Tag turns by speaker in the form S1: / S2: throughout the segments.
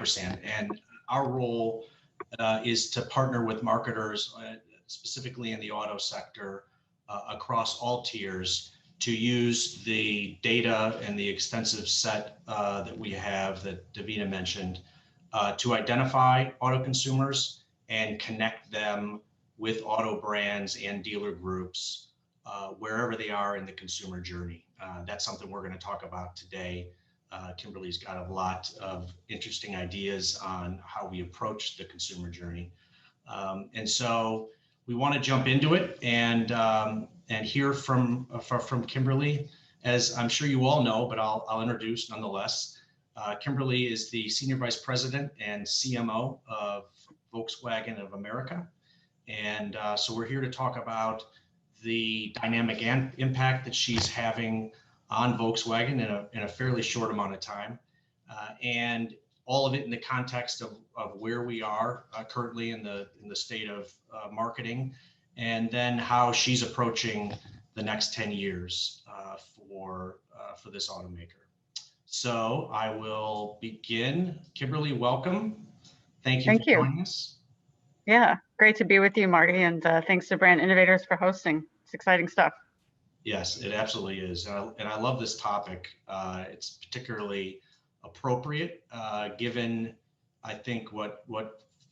S1: Ampersand, and our role is to partner with marketers, specifically in the auto sector, across all tiers, to use the data and the extensive set that we have that Davina mentioned to identify auto consumers and connect them with auto brands and dealer groups wherever they are in the consumer journey. That's something we're going to talk about today. Kimberly's got a lot of interesting ideas on how we approach the consumer journey. And so we want to jump into it and hear from Kimberly. As I'm sure you all know, but I'll introduce nonetheless. Kimberly is the Senior Vice President and CMO of Volkswagen of America. And so we're here to talk about the dynamic impact that she's having on Volkswagen in a fairly short amount of time. And all of it in the context of where we are currently in the state of marketing, and then how she's approaching the next 10 years for this automaker. So I will begin. Kimberly, welcome. Thank you for joining us.
S2: Yeah, great to be with you, Marty, and thanks to Brand Innovators for hosting. It's exciting stuff.
S1: Yes, it absolutely is, and I love this topic. It's particularly appropriate given, I think, what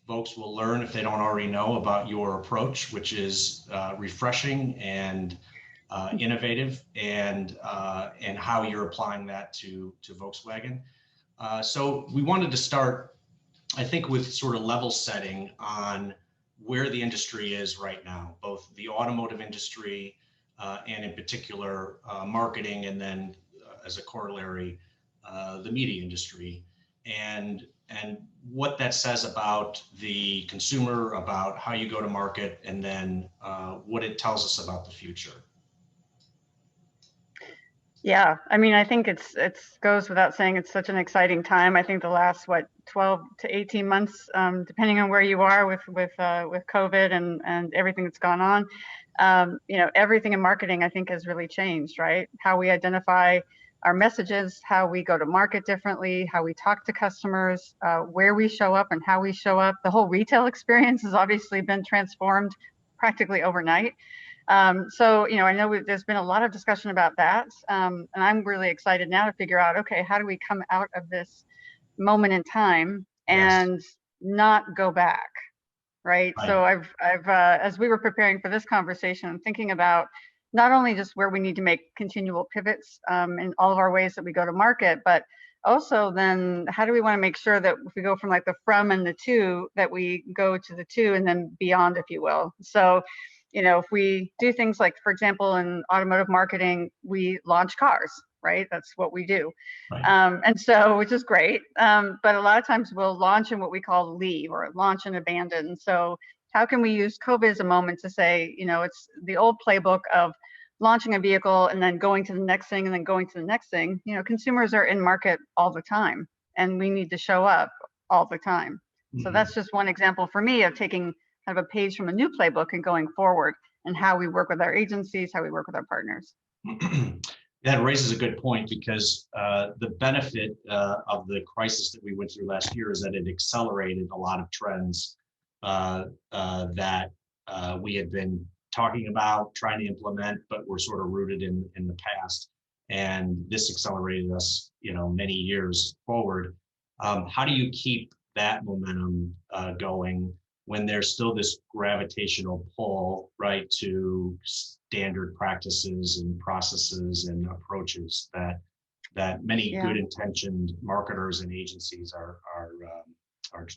S1: folks will learn if they don't already know about your approach, which is refreshing and innovative, and how you're applying that to Volkswagen. So we wanted to start, I think, with sort of level setting on where the industry is right now, both the automotive industry and in particular marketing, and then as a corollary, the media industry, and what that says about the consumer, about how you go to market, and then what it tells us about the future.
S2: Yeah, I mean, I think it goes without saying, it's such an exciting time. I think the last 12 to 18 months, depending on where you are with COVID and everything that's gone on, everything in marketing, I think, has really changed, right? How we identify our messages, how we go to market differently, how we talk to customers, where we show up and how we show up. The whole retail experience has obviously been transformed practically overnight. So, I know there's been a lot of discussion about that. And I'm really excited now to figure out, okay, how do we come out of this moment in time and not go back, right? So I've as we were preparing for this conversation, I'm thinking about not only just where we need to make continual pivots in all of our ways that we go to market, but also then how do we want to make sure that if we go from like the from and the to, that we go to the to and then beyond, if you will. So, if we do things like, for example, in automotive marketing, we launch cars, right? That's what we do. And so, which is great. But a lot of times we'll launch in what we call leave, or launch and abandon. So how can we use COVID as a moment to say, it's the old playbook of launching a vehicle and then going to the next thing and then going to the next thing. Consumers are in market all the time, and we need to show up all the time. So that's just one example for me of taking kind of a page from a new playbook and going forward, and how we work with our agencies, how we work with our partners.
S1: That raises a good point, because the benefit of the crisis that we went through last year is that it accelerated a lot of trends that we had been talking about, trying to implement, but were sort of rooted in the past. And this accelerated us, many years forward. How do you keep that momentum going when there's still this gravitational pull, right, to standard practices and processes and approaches that many good intentioned marketers and agencies are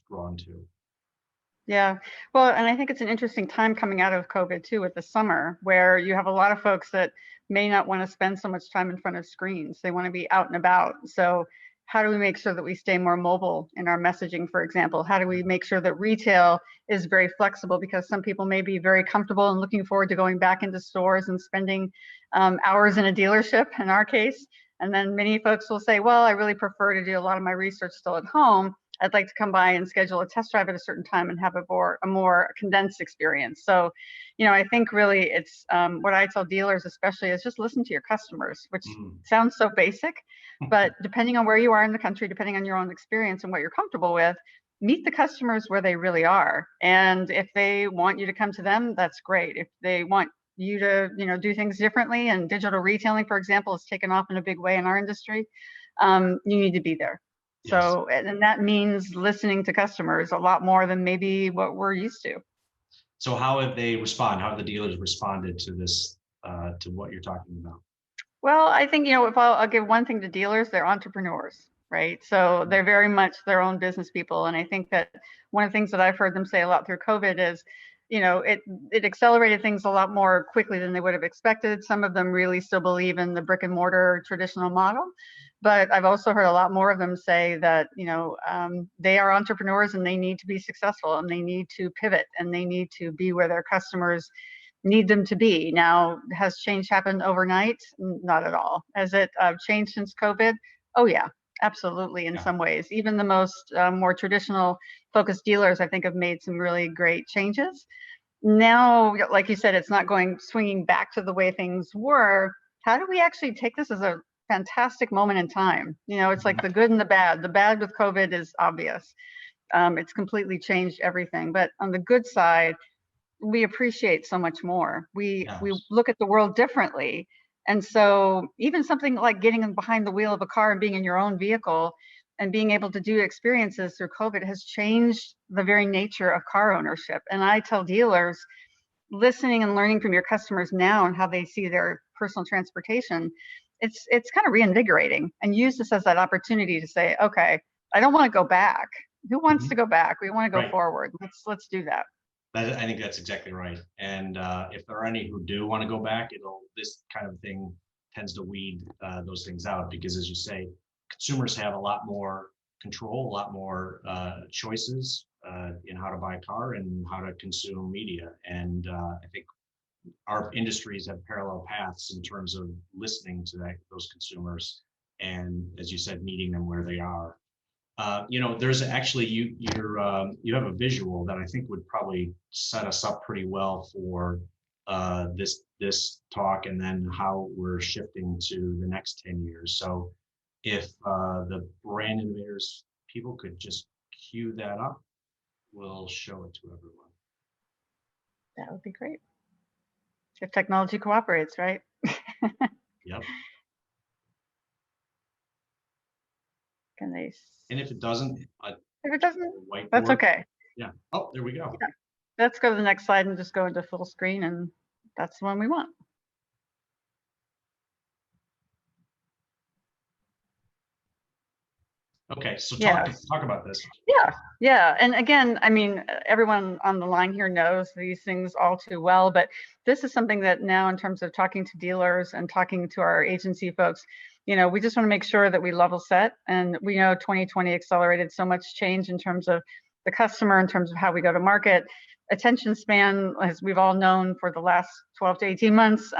S1: drawn to?
S2: Yeah, well, and I think it's an interesting time coming out of COVID too, with the summer, where you have a lot of folks that may not want to spend so much time in front of screens. They want to be out and about. So how do we make sure that we stay more mobile in our messaging, for example? How do we make sure that retail is very flexible? Because some people may be very comfortable and looking forward to going back into stores and spending hours in a dealership, in our case. And then many folks will say, well, I really prefer to do a lot of my research still at home. I'd like to come by and schedule a test drive at a certain time and have a more condensed experience. So, I think really it's what I tell dealers especially is just listen to your customers, which sounds so basic, but depending on where you are in the country, depending on your own experience and what you're comfortable with, meet the customers where they really are. And if they want you to come to them, that's great. If they want you to, do things differently, and digital retailing, for example, has taken off in a big way in our industry, you need to be there.
S1: Yes.
S2: So, and that means listening to customers a lot more than maybe what we're used to.
S1: So how have they responded? How have the dealers responded to this, to what you're talking about?
S2: Well, I think, if I'll give one thing to dealers, they're entrepreneurs, right? So they're very much their own business people. And I think that one of the things that I've heard them say a lot through COVID is, it accelerated things a lot more quickly than they would have expected. Some of them really still believe in the brick and mortar traditional model. But I've also heard a lot more of them say that, they are entrepreneurs and they need to be successful and they need to pivot and they need to be where their customers need them to be. Now, has change happened overnight? Not at all. Has it changed since COVID? Oh, yeah, absolutely. In some ways, even the most more traditional focused dealers, I think, have made some really great changes. Now, like you said, it's not swinging back to the way things were. How do we actually take this as a fantastic moment in time? It's like the good and the bad. The bad with COVID is obvious. It's completely changed everything. But on the good side, we appreciate so much more. We look at the world differently. And so even something like getting behind the wheel of a car and being in your own vehicle and being able to do experiences through COVID has changed the very nature of car ownership. And I tell dealers, listening and learning from your customers now and how they see their personal transportation, it's kind of reinvigorating, and use this as that opportunity to say, okay, I don't want to go back. Who wants to go back? We want to go forward. Let's do that.
S1: I think that's exactly right. And if there are any who do want to go back, this kind of thing tends to weed those things out, because, as you say, consumers have a lot more control, a lot more choices in how to buy a car and how to consume media. And I think our industries have parallel paths in terms of listening to those consumers, and, as you said, meeting them where they are. There's actually you have a visual that I think would probably set us up pretty well for this talk, and then how we're shifting to the next 10 years. So if the Brand Innovators people could just cue that up, we'll show it to everyone.
S2: That would be great. If technology cooperates, right?
S1: Yep.
S2: Can they?
S1: And if it doesn't,
S2: that's okay.
S1: Yeah. Oh, there we go.
S2: Yeah. Let's go to the next slide and just go into full screen, and that's the one we want.
S1: Okay, so talk about this.
S2: Yeah. And again, I mean, everyone on the line here knows these things all too well, but this is something that now, in terms of talking to dealers and talking to our agency folks, we just want to make sure that we level set. And we know 2020 accelerated so much change in terms of the customer, in terms of how we go to market. Attention span, as we've all known for the last 12 to 18 months,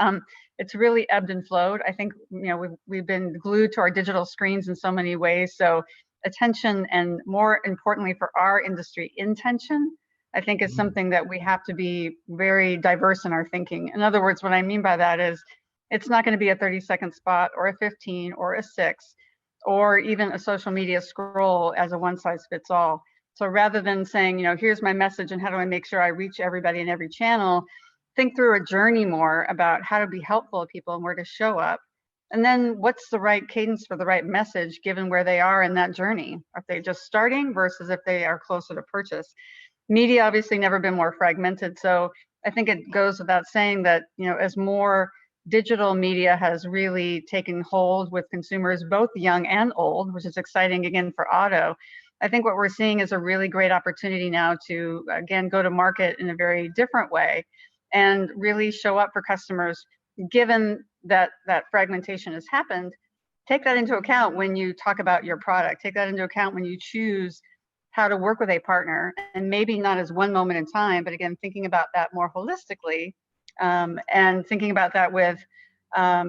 S2: it's really ebbed and flowed. I think, we've been glued to our digital screens in so many ways. So attention, and more importantly for our industry, intention, I think is something that we have to be very diverse in our thinking. In other words, what I mean by that is, it's not going to be a 30-second spot or a 15 or a 6, or even a social media scroll as a one-size-fits-all. So rather than saying, here's my message and how do I make sure I reach everybody in every channel, think through a journey more about how to be helpful to people and where to show up. And then what's the right cadence for the right message given where they are in that journey? Are they just starting versus if they are closer to purchase? Media obviously never been more fragmented. So I think it goes without saying that, as more digital media has really taken hold with consumers, both young and old, which is exciting again for auto, I think what we're seeing is a really great opportunity now to, again, go to market in a very different way and really show up for customers. Given that fragmentation has happened, take that into account when you talk about your product. Take that into account when you choose how to work with a partner, and maybe not as one moment in time, but again, thinking about that more holistically, and thinking about that with a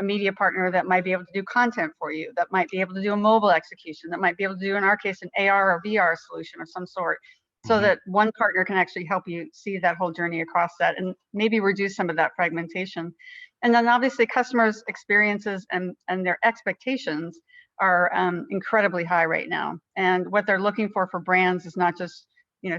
S2: media partner that might be able to do content for you, that might be able to do a mobile execution, that might be able to do, in our case, an AR or VR solution of some sort, so that one partner can actually help you see that whole journey across that and maybe reduce some of that fragmentation. And then obviously customers' experiences and their expectations are incredibly high right now. And what they're looking for brands is not just,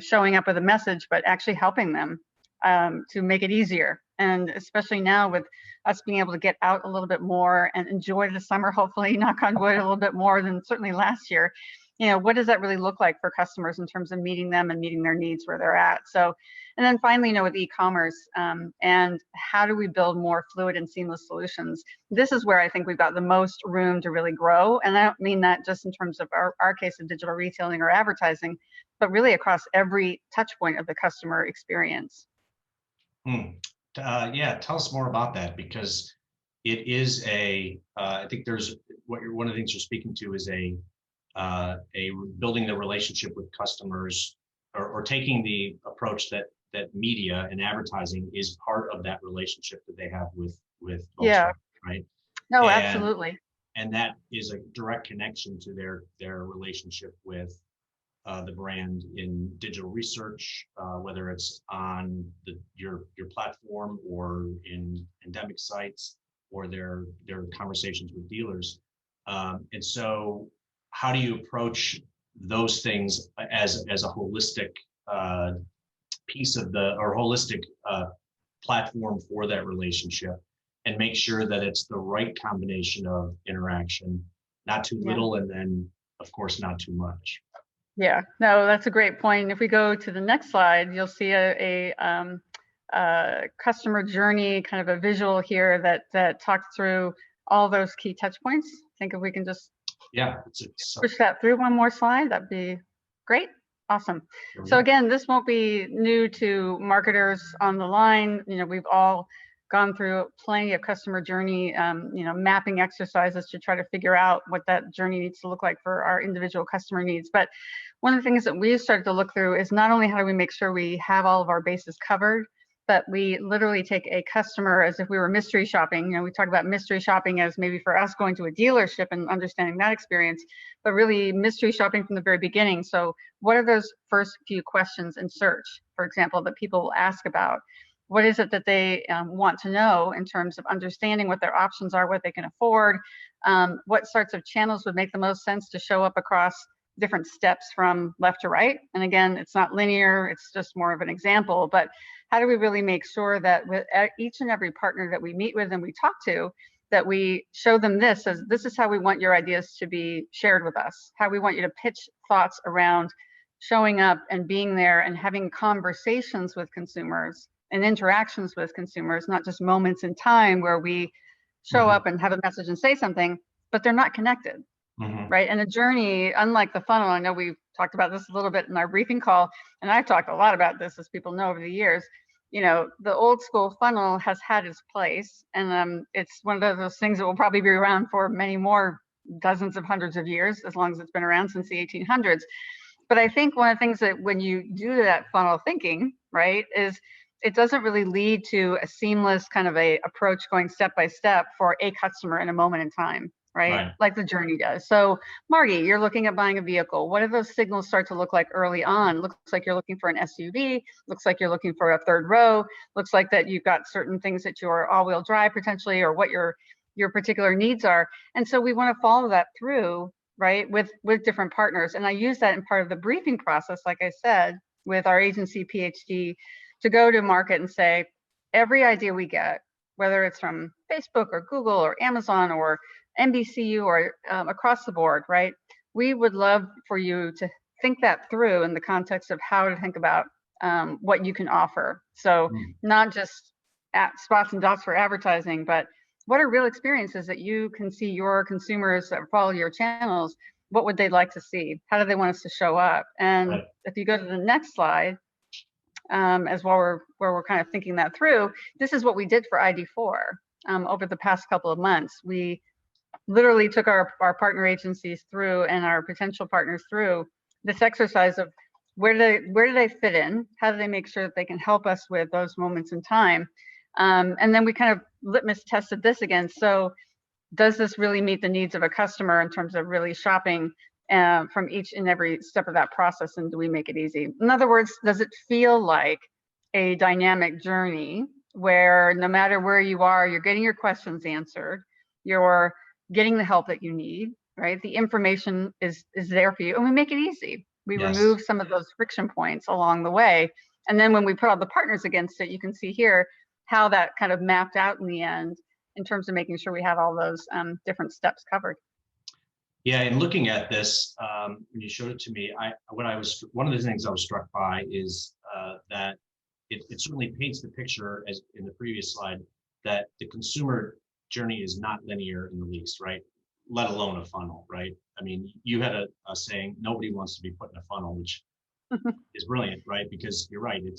S2: showing up with a message, but actually helping them to make it easier. And especially now with us being able to get out a little bit more and enjoy the summer, hopefully, knock on wood, a little bit more than certainly last year. What does that really look like for customers in terms of meeting them and meeting their needs where they're at? So, and then finally, with e-commerce and how do we build more fluid and seamless solutions? This is where I think we've got the most room to really grow. And I don't mean that just in terms of our case of digital retailing or advertising, but really across every touch point of the customer experience.
S1: Yeah, tell us more about that, because it is I think there's one of the things you're speaking to is a building the relationship with customers, or taking the approach that media and advertising is part of that relationship that they have with Volkswagen, right?
S2: No, absolutely.
S1: And that is a direct connection to their relationship with the brand in digital research, whether it's on your platform or in endemic sites, or their conversations with dealers. And so how do you approach those things as a holistic piece of holistic platform for that relationship, and make sure that it's the right combination of interaction, not too little, and then of course not too much?
S2: Yeah, no, that's a great point. If we go to the next slide, you'll see a customer journey, kind of a visual here that talks through all those key touch points. I think if we can just push that through one more slide, that'd be great. Awesome. So again, this won't be new to marketers on the line. We've all gone through plenty of customer journey, mapping exercises to try to figure out what that journey needs to look like for our individual customer needs. But one of the things that we started to look through is not only how do we make sure we have all of our bases covered, but we literally take a customer as if we were mystery shopping. We talk about mystery shopping as maybe for us going to a dealership and understanding that experience, but really mystery shopping from the very beginning. So what are those first few questions in search, for example, that people will ask about? What is it that they want to know in terms of understanding what their options are, what they can afford? What sorts of channels would make the most sense to show up across different steps from left to right? And again, it's not linear, it's just more of an example, but how do we really make sure that with each and every partner that we meet with and we talk to, that we show them this as this is how we want your ideas to be shared with us, how we want you to pitch thoughts around showing up and being there and having conversations with consumers and interactions with consumers, not just moments in time where we show up and have a message and say something, but they're not connected, right? And a journey, unlike the funnel, I know we've talked about this a little bit in our briefing call, and I've talked a lot about this, as people know, over the years. The old school funnel has had its place, and it's one of those things that will probably be around for many more dozens of hundreds of years, as long as it's been around since the 1800s. But I think one of the things that when you do that funnel thinking, right, is it doesn't really lead to a seamless kind of a approach going step by step for a customer in a moment in time, right? Like the journey does. So Marty, you're looking at buying a vehicle. What do those signals start to look like early on? Looks like you're looking for an SUV, looks like you're looking for a third row, looks like that you've got certain things that you're all-wheel drive potentially, or what your particular needs are. And so we want to follow that through, right, with different partners. And I use that in part of the briefing process, like I said, with our agency PhD, to go to market and say, every idea we get, whether it's from Facebook or Google or Amazon or NBCU or across the board, right? We would love for you to think that through in the context of how to think about what you can offer. So not just at spots and dots for advertising, but what are real experiences that you can see your consumers that follow your channels, what would they like to see? How do they want us to show up? And if you go to the next slide, as where we're kind of thinking that through, this is what we did for ID4 over the past couple of months. We literally took our partner agencies through and our potential partners through this exercise of where do they fit in? How do they make sure that they can help us with those moments in time? And then we kind of litmus tested this against. So does this really meet the needs of a customer in terms of really shopping from each and every step of that process, and do we make it easy? In other words, does it feel like a dynamic journey where no matter where you are, you're getting your questions answered, you're getting the help that you need, right? The information is there for you, and we make it easy. We remove some of those friction points along the way. And then when we put all the partners against it, you can see here how that kind of mapped out in the end in terms of making sure we have all those different steps covered.
S1: Yeah, and looking at this, when you showed it to me, one of the things I was struck by is that it certainly paints the picture, as in the previous slide, that the consumer journey is not linear in the least, right? Let alone a funnel, right? I mean, you had a saying, nobody wants to be put in a funnel, which is brilliant, right? Because you're right, that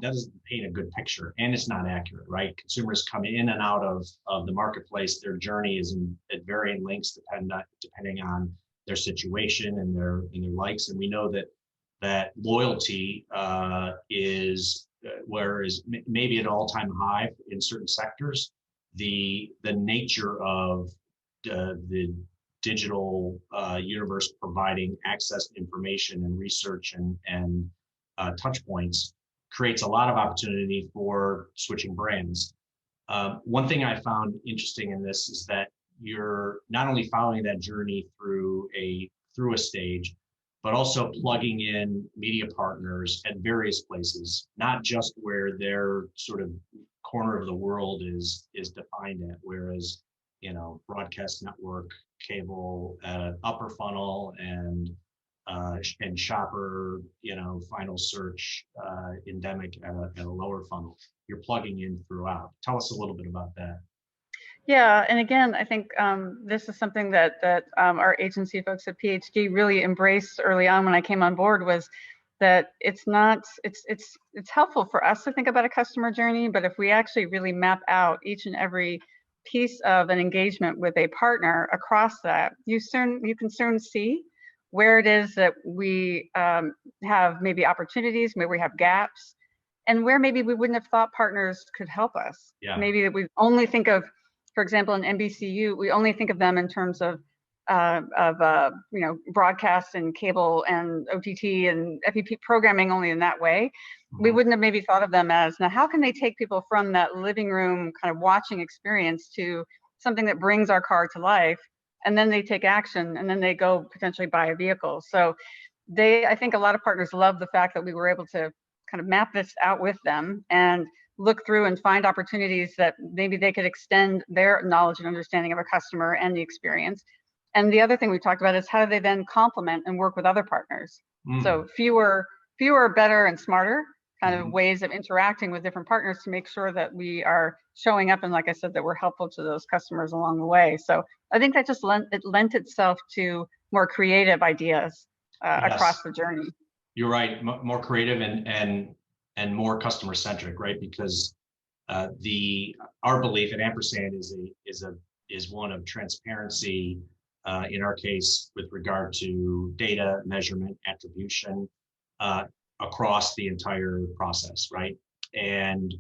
S1: doesn't paint a good picture, and it's not accurate, right? Consumers come in and out of the marketplace. Their journey is at varying lengths depending on their situation and their likes. And we know that loyalty is whereas maybe at all-time high in certain sectors, the nature of the digital universe providing access to information and research and touch points creates a lot of opportunity for switching brands. One thing I found interesting in this is that you're not only following that journey through a stage, but also plugging in media partners at various places, not just where their sort of corner of the world is defined at, whereas, broadcast network, cable, upper funnel, and shopper, final search, endemic at a lower funnel. You're plugging in throughout. Tell us a little bit about that.
S2: Yeah, and again, I think this is something that our agency folks at PhD really embraced early on when I came on board, was that it's helpful for us to think about a customer journey, but if we actually really map out each and every piece of an engagement with a partner across that, you can soon see where it is that we have maybe opportunities, maybe we have gaps, and where maybe we wouldn't have thought partners could help us.
S1: Yeah.
S2: Maybe that we only think of, for example, in NBCU, we only think of them in terms of broadcast and cable and OTT and FEP programming only in that way. Mm-hmm. We wouldn't have maybe thought of them as, now how can they take people from that living room kind of watching experience to something that brings our car to life, and then they take action, and then they go potentially buy a vehicle. So I think a lot of partners love the fact that we were able to kind of map this out with them and look through and find opportunities that maybe they could extend their knowledge and understanding of a customer and the experience. And the other thing we talked about is how do they then complement and work with other partners? So fewer, better, and smarter kind of ways of interacting with different partners to make sure that we are showing up, and like I said, that we're helpful to those customers along the way. So I think that just lent itself to more creative ideas across the journey.
S1: You're right, more creative and more customer centric, right? Because our belief at Ampersand is one of transparency. In our case, with regard to data, measurement, attribution, across the entire process, right? And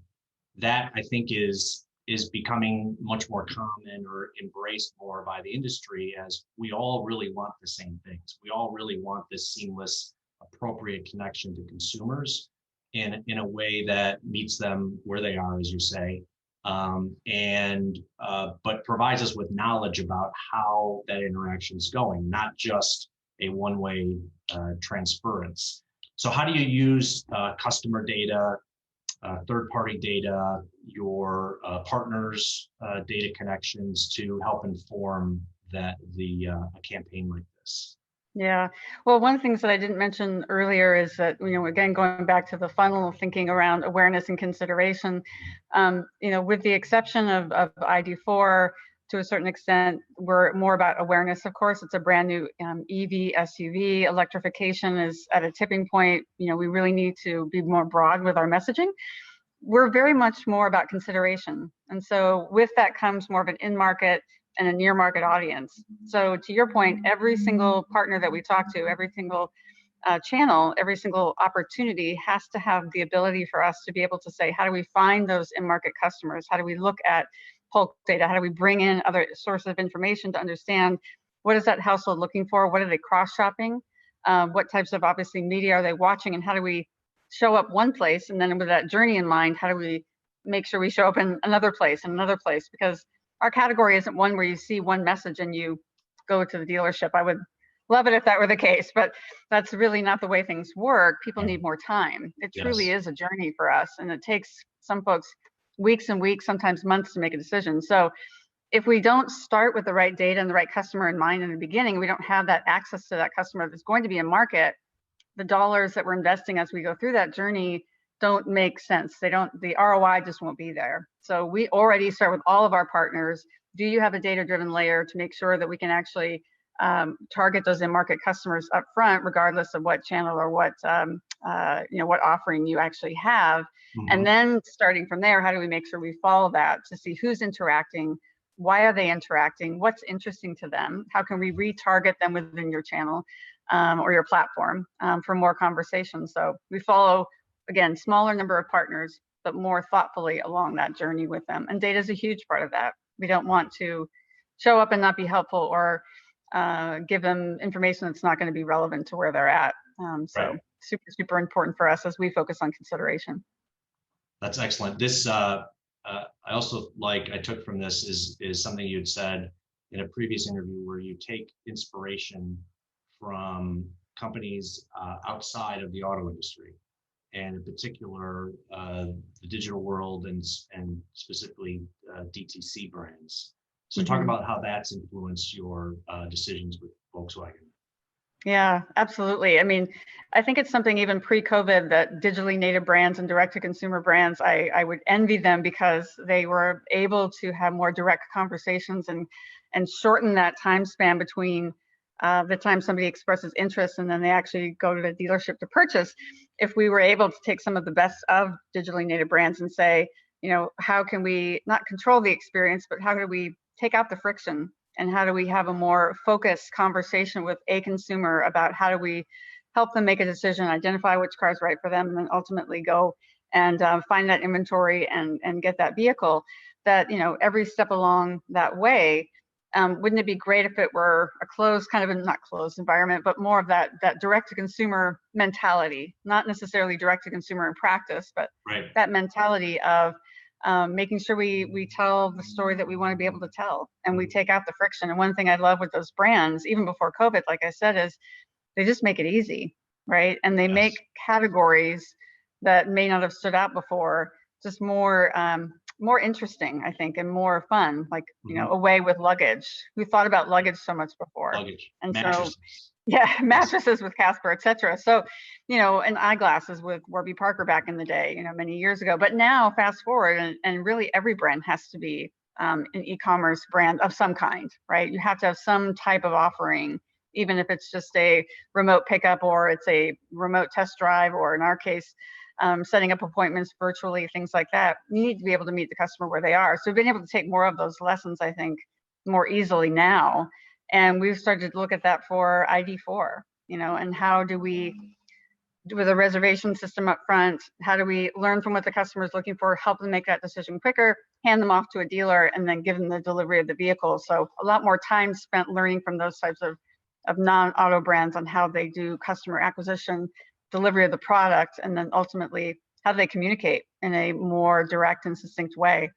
S1: that, I think, is becoming much more common or embraced more by the industry, as we all really want the same things. We all really want this seamless, appropriate connection to consumers in a way that meets them where they are, as you say, but provides us with knowledge about how that interaction is going, not just a one-way transference. So how do you use customer data, third-party data, your partners' data connections to help inform a campaign like this?
S2: Yeah, well, one of the things that I didn't mention earlier is that, again, going back to the funnel, thinking around awareness and consideration, with the exception of ID4, to a certain extent, we're more about awareness, of course. It's a brand new EV SUV. Electrification is at a tipping point. We really need to be more broad with our messaging. We're very much more about consideration. And so with that comes more of an in-market and a near market audience. So to your point, every single partner that we talk to, every single channel, every single opportunity has to have the ability for us to be able to say, how do we find those in-market customers? How do we look at bulk data? How do we bring in other sources of information to understand what is that household looking for? What are they cross-shopping? What types of, obviously, media are they watching? And how do we show up one place? And then with that journey in mind, how do we make sure we show up in another place and another place? Because our category isn't one where you see one message and you go to the dealership. I would love it if that were the case, but that's really not the way things work. People need more time. It truly is a journey for us, and it takes some folks weeks and weeks, sometimes months, to make a decision. So if we don't start with the right data and the right customer in mind in the beginning, we don't have that access to that customer that's going to be in market, the dollars that we're investing as we go through that journey don't make sense. The ROI just won't be there. So we already start with all of our partners. Do you have a data-driven layer to make sure that we can actually target those in-market customers up front, regardless of what channel or what what offering you actually have? And then starting from there, how do we make sure we follow that to see who's interacting? Why are they interacting? What's interesting to them? How can we retarget them within your channel or your platform for more conversations? So we follow, again, smaller number of partners, but more thoughtfully along that journey with them. And data is a huge part of that. We don't want to show up and not be helpful, or give them information that's not going to be relevant to where they're at. Super, super important for us as we focus on consideration.
S1: That's excellent. This, I also I took from this is something you'd said in a previous interview, where you take inspiration from companies outside of the auto industry, and in particular, the digital world and specifically DTC brands. So talk about how that's influenced your decisions with Volkswagen.
S2: Yeah, absolutely. I mean, I think it's something even pre-COVID that digitally native brands and direct-to-consumer brands, I would envy them, because they were able to have more direct conversations and shorten that time span between the time somebody expresses interest and then they actually go to the dealership to purchase. If we were able to take some of the best of digitally native brands and say, how can we not control the experience, but how do we take out the friction? And how do we have a more focused conversation with a consumer about how do we help them make a decision, identify which car is right for them, and then ultimately go and find that inventory and get that vehicle? That, every step along that way, wouldn't it be great if it were a closed, kind of not closed environment, but more of that direct-to-consumer mentality, not necessarily direct-to-consumer in practice, but that mentality of making sure we tell the story that we want to be able to tell, and we take out the friction. And one thing I love with those brands, even before COVID, like I said, is they just make it easy, right? And they make categories that may not have stood out before just more interesting, I think, and more fun. Like, away with luggage. Who thought about luggage so much before?
S1: Luggage,
S2: and
S1: mattresses.
S2: Mattresses with Casper, etc. So, and eyeglasses with Warby Parker back in the day, many years ago. But now, fast forward, and really every brand has to be an e-commerce brand of some kind, right? You have to have some type of offering, even if it's just a remote pickup or it's a remote test drive, or in our case, setting up appointments virtually, things like that. You need to be able to meet the customer where they are. So we've been able to take more of those lessons, I think, more easily now. And we've started to look at that for ID4, and how do we, with a reservation system up front, how do we learn from what the customer is looking for, help them make that decision quicker, hand them off to a dealer, and then give them the delivery of the vehicle. So a lot more time spent learning from those types of non-auto brands on how they do customer acquisition, delivery of the product, and then ultimately how do they communicate in a more direct and succinct way,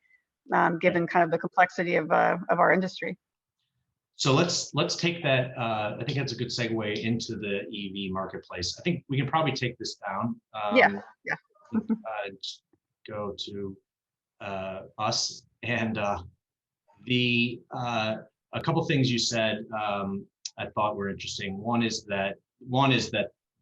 S2: given kind of the complexity of our industry.
S1: So let's take that. I think that's a good segue into the EV marketplace. I think we can probably take this down. Just go to us, and a couple things you said I thought were interesting. One is that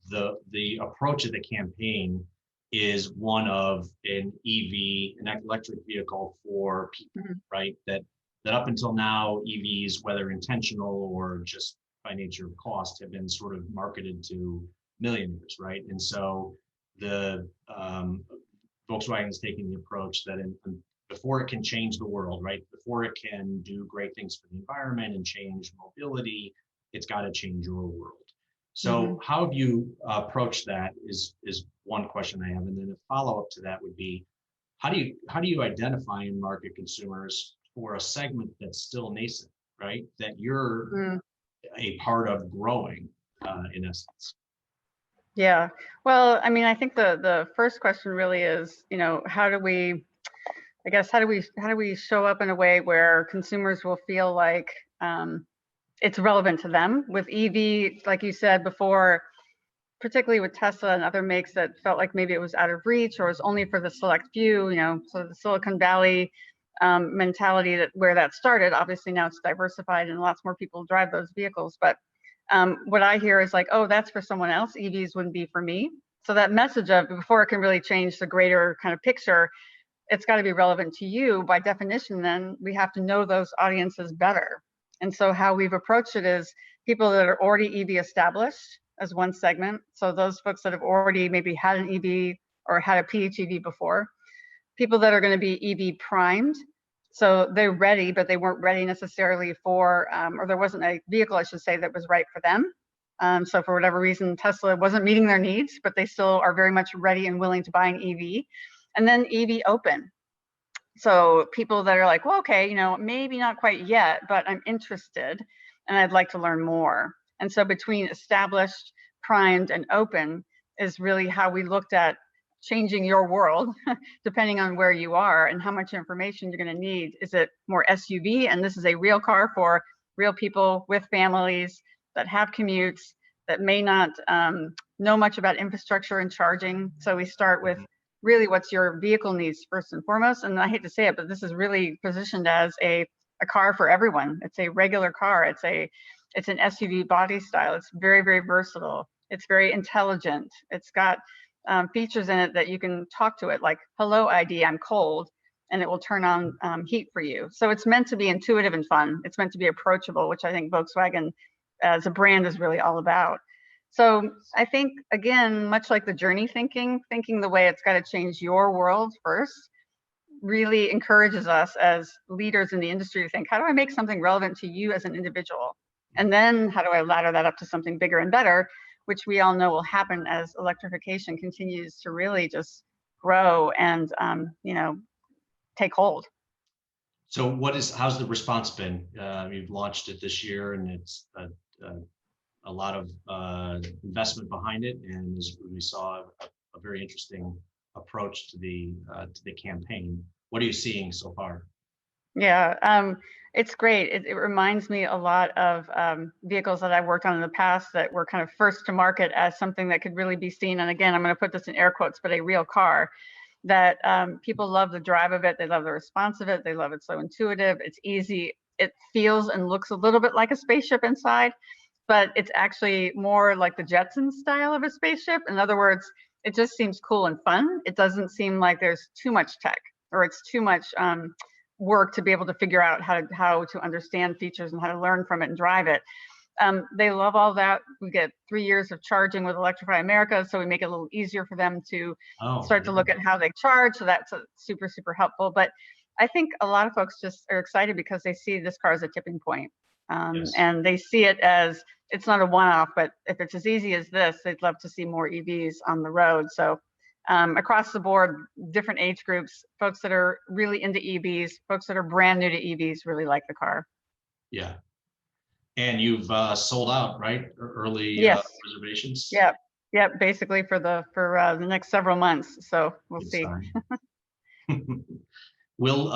S1: the approach of the campaign is one of an EV, an electric vehicle for people, right? That up until now, EVs, whether intentional or just by nature of cost, have been sort of marketed to millionaires, right? And so the Volkswagen is taking the approach that before it can change the world, right? Before it can do great things for the environment and change mobility, it's got to change your world. So how have you approached that is one question I have. And then a follow-up to that would be, how do you identify and market consumers for a segment that's still nascent, right? That you're a part of growing in essence.
S2: Yeah. Well, I mean, I think the first question really is, you know, how do we show up in a way where consumers will feel like it's relevant to them? With EV, like you said before, particularly with Tesla and other makes that felt like maybe it was out of reach or was only for the select few, you know, so the Silicon Valley mentality where that started. Obviously now it's diversified and lots more people drive those vehicles. But what I hear is like, oh, that's for someone else. EVs wouldn't be for me. So that message of, before it can really change the greater kind of picture, it's got to be relevant to you. By definition, then we have to know those audiences better. And so how we've approached it is people that are already EV established as one segment. So those folks that have already maybe had an EV or had a PHEV before, people that are going to be EV primed. So they're ready, but they weren't ready necessarily for, or there wasn't a vehicle, I should say, that was right for them. So for whatever reason, Tesla wasn't meeting their needs, but they still are very much ready and willing to buy an EV. And then EV open. So people that are like, well, okay, you know, maybe not quite yet, but I'm interested and I'd like to learn more. And so between established, primed, and open is really how we looked at changing your world, depending on where you are and how much information you're going to need. Is it more SUV? And this is a real car for real people with families that have commutes, that may not know much about infrastructure and charging. So we start with really what's your vehicle needs first and foremost. And I hate to say it, but this is really positioned as a car for everyone. It's a regular car. It's an SUV body style. It's very, very versatile. It's very intelligent. It's got features in it that you can talk to it, like, hello ID, I'm cold, and it will turn on heat for you. So it's meant to be intuitive and fun. It's meant to be approachable, which I think Volkswagen as a brand is really all about. So I think, again, much like the journey thinking the way it's got to change your world first, really encourages us as leaders in the industry to think, how do I make something relevant to you as an individual? And then how do I ladder that up to something bigger and better, which we all know will happen as electrification continues to really just grow and, you know, take hold.
S1: So how's the response been? You've launched it this year and it's a lot of investment behind it. And as we saw, a very interesting approach to the campaign. What are you seeing so far?
S2: Yeah, it's great. It reminds me a lot of vehicles that I've worked on in the past that were kind of first to market as something that could really be seen. And again, I'm going to put this in air quotes, but a real car that people love the drive of it. They love the response of it. They love it so intuitive. It's easy. It feels and looks a little bit like a spaceship inside, but it's actually more like the Jetsons style of a spaceship. In other words, it just seems cool and fun. It doesn't seem like there's too much tech or it's too much work to be able to figure out how to understand features and how to learn from it and drive it. They love all that. We get 3 years of charging with Electrify America, so we make it a little easier for them to start to look at how they charge. So that's super, super helpful. But I think a lot of folks just are excited because they see this car as a tipping point. Yes. And they see it as, it's not a one-off, but if it's as easy as this, they'd love to see more EVs on the road. So across the board, different age groups, folks that are really into EVs, folks that are brand new to EVs really like the car.
S1: Yeah. And you've sold out, right? Early reservations?
S2: Yeah. Yeah, basically for the next several months. So we'll see.
S1: Will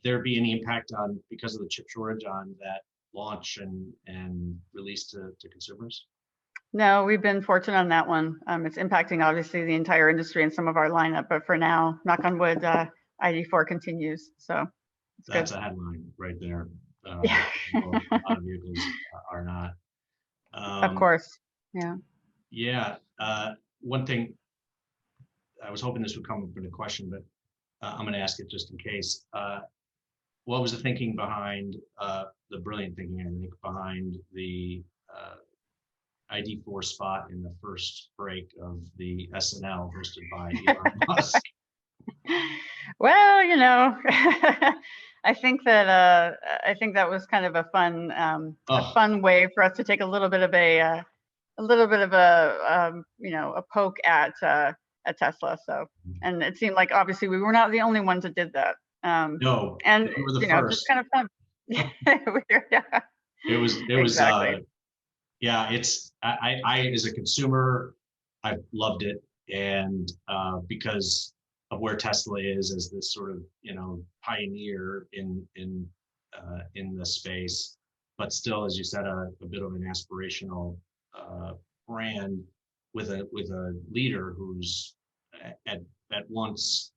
S1: there be any impact because of the chip shortage on that launch and release to consumers?
S2: No, we've been fortunate on that one. It's impacting obviously the entire industry and some of our lineup, but for now, knock on wood, ID4 continues. So
S1: that's good. A headline right there. Yeah. A lot of vehicles are not.
S2: Of course. Yeah.
S1: Yeah. One thing, I was hoping this would come up in a question, but I'm going to ask it just in case. What was the thinking behind the brilliant thinking, I think, behind the ID4 spot in the first break of the SNL hosted by Elon Musk?
S2: Well, you know, I think that was kind of a fun way for us to take a little bit of a a little bit of a a poke at Tesla. So, and it seemed like obviously we were not the only ones that did that.
S1: No,
S2: And
S1: you were the
S2: just
S1: first.
S2: kind of fun. Yeah,
S1: It was
S2: exactly.
S1: yeah, I as a consumer, I've loved it. And because of where Tesla is as this sort of, pioneer in the space, but still, as you said, a bit of an aspirational brand with a leader who's at at once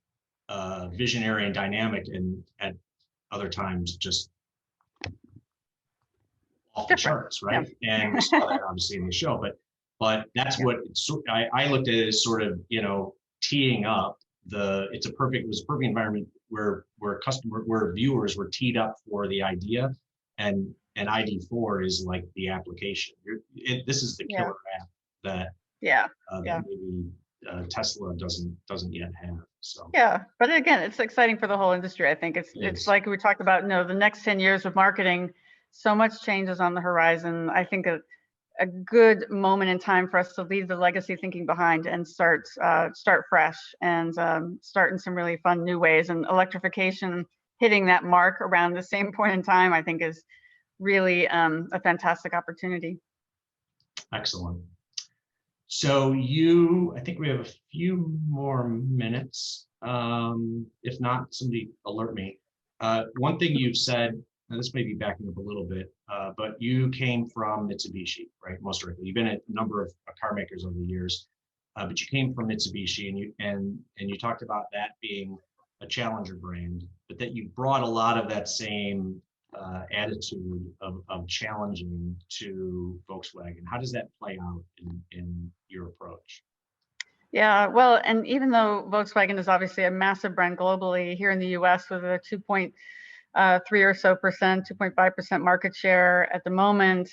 S1: visionary and dynamic, and at other times just off the
S2: Different.
S1: charts,
S2: Yeah.
S1: right? And we saw that obviously in the show, but that's
S2: Yeah.
S1: what I looked at it as sort of, teeing up it was a perfect environment where viewers were teed up for the idea, and ID4 is like the application. This is the
S2: Yeah.
S1: killer app that
S2: Yeah.
S1: that
S2: Yeah.
S1: maybe Tesla doesn't yet have. So
S2: Yeah, but again, it's exciting for the whole industry. I think
S1: it
S2: it's
S1: is.
S2: like we talked about, the next 10 years of marketing, so much changes on the horizon. I think a good moment in time for us to leave the legacy thinking behind and start fresh and start in some really fun new ways. And electrification hitting that mark around the same point in time, I think is really a fantastic opportunity.
S1: Excellent. So I think we have a few more minutes. If not, somebody alert me. One thing you've said, and this may be backing up a little bit, but you came from Mitsubishi, right? Most directly. You've been at a number of car makers over the years, but you came from Mitsubishi, and you talked about that being a challenger brand, but that you brought a lot of that same attitude of challenging to Volkswagen. How does that play out in your approach?
S2: Yeah, well, and even though Volkswagen is obviously a massive brand globally, here in the US with a 2.3 or so percent, 2.5% market share at the moment,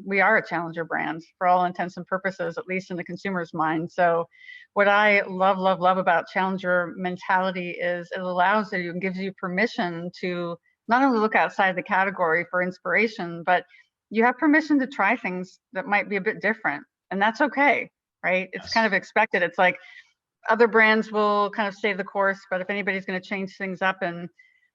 S2: we are a challenger brand for all intents and purposes, at least in the consumer's mind. So what I love, love, love about challenger mentality is it allows you and gives you permission to not only look outside the category for inspiration, but you have permission to try things that might be a bit different. And that's okay, right? It's kind
S1: Yes.
S2: of expected. It's like other brands will kind of stay the course, but if anybody's going to change things up and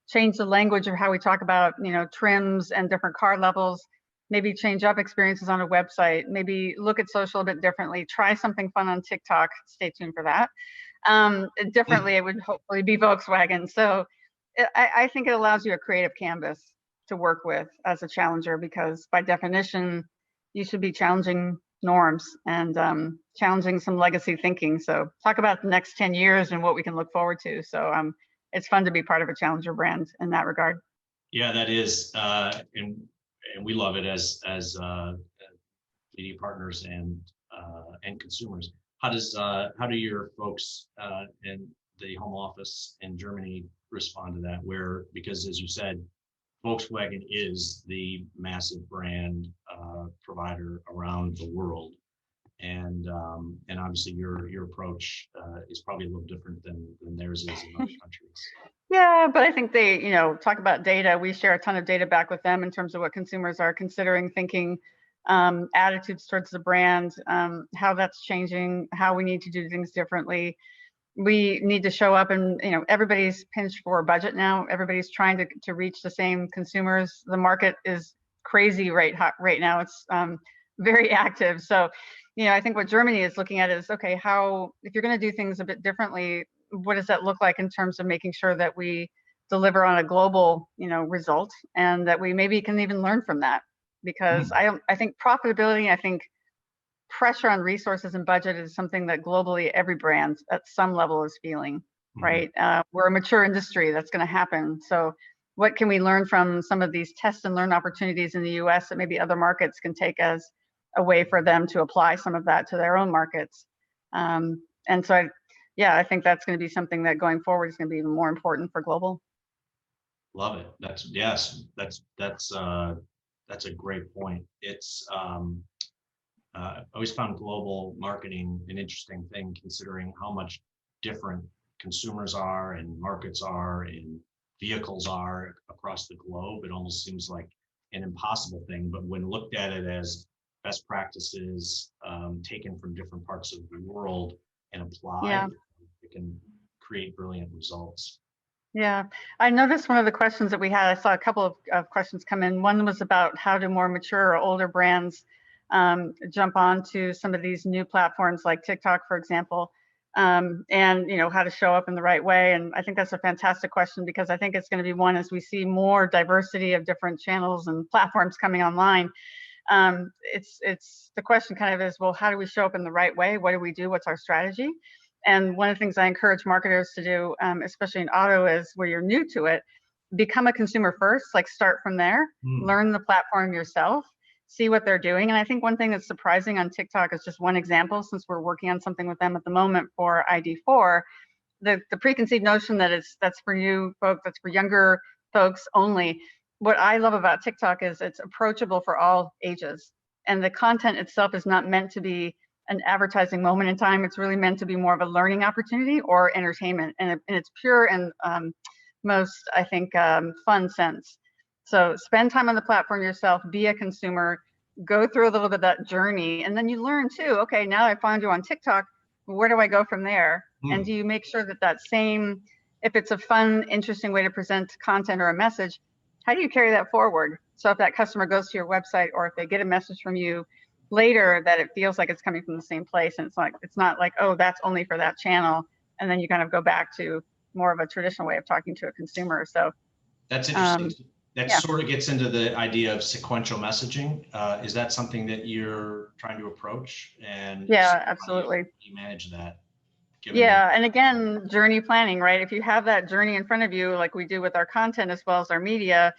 S2: change the language of how we talk about, trims and different car levels, maybe change up experiences on a website, maybe look at social a bit differently, try something fun on TikTok, stay tuned for that. Differently, it would hopefully be Volkswagen. So I think it allows you a creative canvas to work with as a challenger, because by definition, you should be challenging norms and challenging some legacy thinking. So talk about the next 10 years and what we can look forward to. So it's fun to be part of a challenger brand in that regard.
S1: Yeah, that is, and we love it as media partners and consumers. How do your folks in the home office in Germany respond to that? Because as you said, Volkswagen is the massive brand provider around the world, and obviously your approach is probably a little different than theirs is in other countries.
S2: Yeah, but I think they, talk about data. We share a ton of data back with them in terms of what consumers are considering, thinking, attitudes towards the brand, how that's changing, how we need to do things differently. We need to show up, and everybody's pinched for a budget now. Everybody's trying to reach the same consumers. The market is crazy right now. It's very active. So, I think what Germany is looking at is, okay, if you're going to do things a bit differently, what does that look like in terms of making sure that we deliver on a global, result, and that we maybe can even learn from that? Because I think profitability, I think pressure on resources and budget is something that globally every brand at some level is feeling, right? We're a mature industry, that's going to happen. So what can we learn from some of these test and learn opportunities in the US that maybe other markets can take as a way for them to apply some of that to their own markets? And so I think that's going to be something that going forward is going to be even more important for global.
S1: Love it. That's a great point. It's I always found global marketing an interesting thing, considering how much different consumers are and markets are and vehicles are across the globe. It almost seems like an impossible thing, but when looked at it as best practices taken from different parts of the world and applied,
S2: Yeah.
S1: it can create brilliant results.
S2: Yeah, I noticed one of the questions that we had, I saw a couple of questions come in. One was about how do more mature or older brands jump onto some of these new platforms like TikTok, for example, and how to show up in the right way. And I think that's a fantastic question, because I think it's going to be one, as we see more diversity of different channels and platforms coming online. It's the question kind of is, well, how do we show up in the right way? What do we do? What's our strategy? And one of the things I encourage marketers to do, especially in auto, is where you're new to it, become a consumer first, like start from there, learn the platform yourself, see what they're doing. And I think one thing that's surprising on TikTok is just one example, since we're working on something with them at the moment for ID4, the preconceived notion that that's for you folks, that's for younger folks only. What I love about TikTok is it's approachable for all ages. And the content itself is not meant to be an advertising moment in time. It's really meant to be more of a learning opportunity or entertainment, and in its pure and most, I think, fun sense. So spend time on the platform yourself, be a consumer, go through a little bit of that journey, and then you learn too, okay, now I found you on TikTok, where do I go from there? And do you make sure that that same, if it's a fun, interesting way to present content or a message, how do you carry that forward? So if that customer goes to your website, or if they get a message from you later, that it feels like it's coming from the same place, and it's not like, oh, that's only for that channel, and then you kind of go back to more of a traditional way of talking to a consumer. So
S1: that's interesting. That sort of gets into the idea of sequential messaging. Is that something that you're trying to approach? And
S2: yeah, absolutely.
S1: How do you manage that?
S2: Yeah, and again, journey planning, right? If you have that journey in front of you, like we do with our content as well as our media,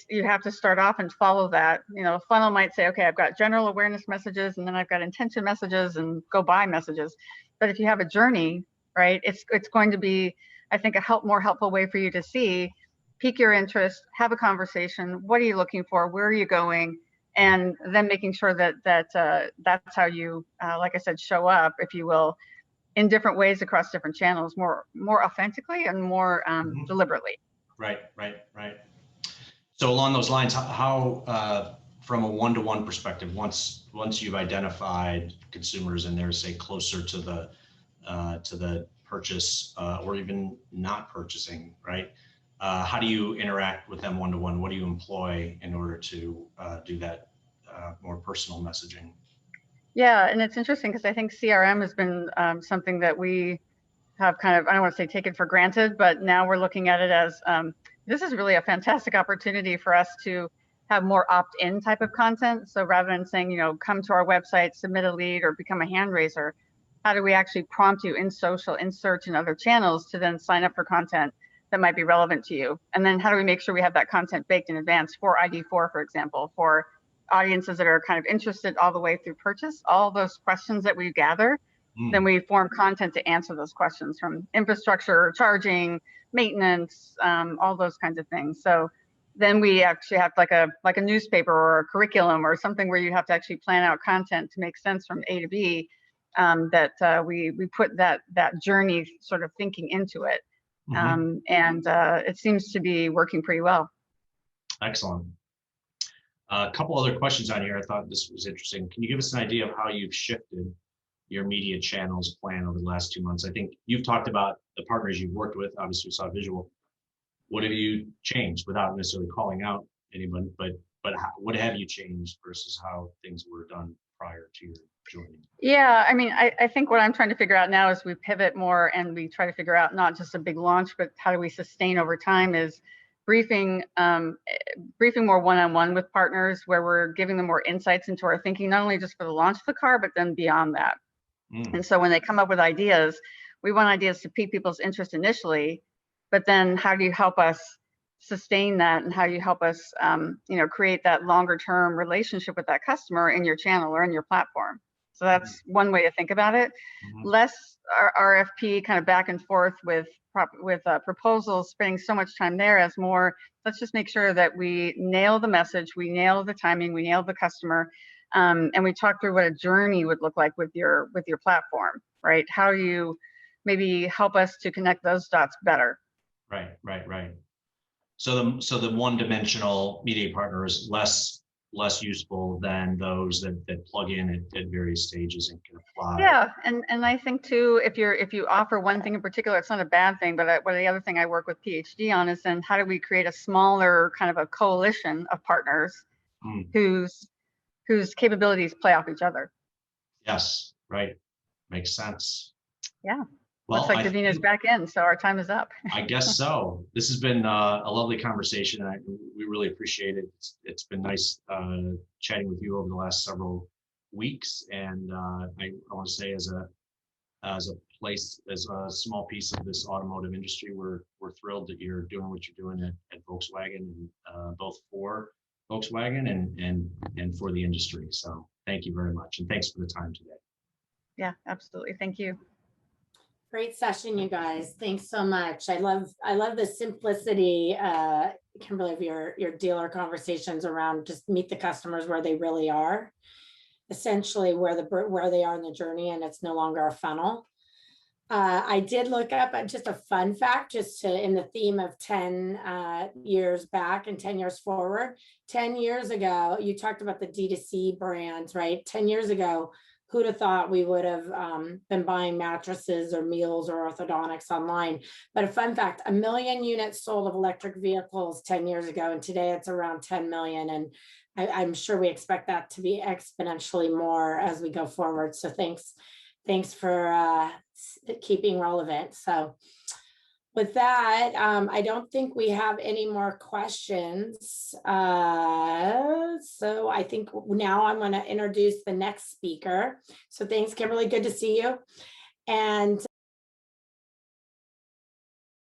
S2: you have to start off and follow that. A funnel might say, okay, I've got general awareness messages, and then I've got intention messages and go buy messages. But if you have a journey, right, it's going to be, I think, a more helpful way for you to see, pique your interest, have a conversation. What are you looking for? Where are you going? And then making sure that that's how you, like I said, show up, if you will, in different ways across different channels, more authentically and more deliberately.
S1: Right. So along those lines, how from a one-to-one perspective, once you've identified consumers and they're, say, closer to the purchase or even not purchasing, right? How do you interact with them one-to-one? What do you employ in order to do that more personal messaging?
S2: Yeah, and it's interesting because I think CRM has been something that we have kind of, I don't want to say taken for granted, but now we're looking at it as this is really a fantastic opportunity for us to have more opt-in type of content. So rather than saying, come to our website, submit a lead, or become a hand raiser, how do we actually prompt you in social, in search, and other channels to then sign up for content that might be relevant to you? And then how do we make sure we have that content baked in advance for ID4, for example, for audiences that are kind of interested all the way through purchase, all those questions that we gather, then we form content to answer those questions, from infrastructure, charging, maintenance, all those kinds of things. So then we actually have like a newspaper or a curriculum or something where you have to actually plan out content to make sense from A to B, that we put that journey sort of thinking into it. And it seems to be working pretty well.
S1: Excellent. A couple other questions on here. I thought this was interesting. Can you give us an idea of how you've shifted your media channels plan over the last 2 months? I think you've talked about the partners you've worked with. Obviously, we saw visual. What have you changed, without necessarily calling out anyone, but what have you changed versus how things were done prior to your joining?
S2: Yeah, I mean, I think what I'm trying to figure out now is we pivot more and we try to figure out not just a big launch, but how do we sustain over time, is briefing more one-on-one with partners, where we're giving them more insights into our thinking, not only just for the launch of the car, but then beyond that. And so when they come up with ideas, we want ideas to pique people's interest initially, but then how do you help us sustain that, and how do you help us create that longer term relationship with that customer in your channel or in your platform? So that's one way to think about it. Less RFP kind of back and forth with proposals, spending so much time there, as more, let's just make sure that we nail the message, we nail the timing, we nail the customer, and we talk through what a journey would look like with your platform, right? How do you maybe help us to connect those dots better?
S1: Right. So the one-dimensional media partner is less less useful than those that plug in at various stages and can apply.
S2: Yeah, and I think too, if you offer one thing in particular, it's not a bad thing. But the other thing I work with PhD on is then how do we create a smaller kind of a coalition of partners whose capabilities play off each other.
S1: Yes, right. Makes sense.
S2: Yeah.
S1: Well,
S2: looks like Davina's back in, so our time is up.
S1: I guess so. This has been a lovely conversation. We really appreciate it. It's been nice chatting with you over the last several weeks, and I want to say as a small piece of this automotive industry, we're thrilled that you're doing what you're doing at Volkswagen, and both for Volkswagen and for the industry. So thank you very much, and thanks for the time today.
S2: Yeah, absolutely. Thank you.
S3: Great session, you guys. Thanks so much. I love the simplicity, Kimberly, of your dealer conversations around just meet the customers where they really are, essentially where they are in the journey, and it's no longer a funnel. I did look up just a fun fact, just in the theme of 10 years back and 10 years forward. 10 years ago, you talked about the D2C brands, right? 10 years ago, who'd have thought we would have been buying mattresses or meals or orthodontics online? But a fun fact, 1 million units sold of electric vehicles 10 years ago, and today it's around 10 million. And I'm sure we expect that to be exponentially more as we go forward. So thanks for keeping relevant. So with that, I don't think we have any more questions. So I think now I'm going to introduce the next speaker. So thanks, Kimberly. Good to see you. And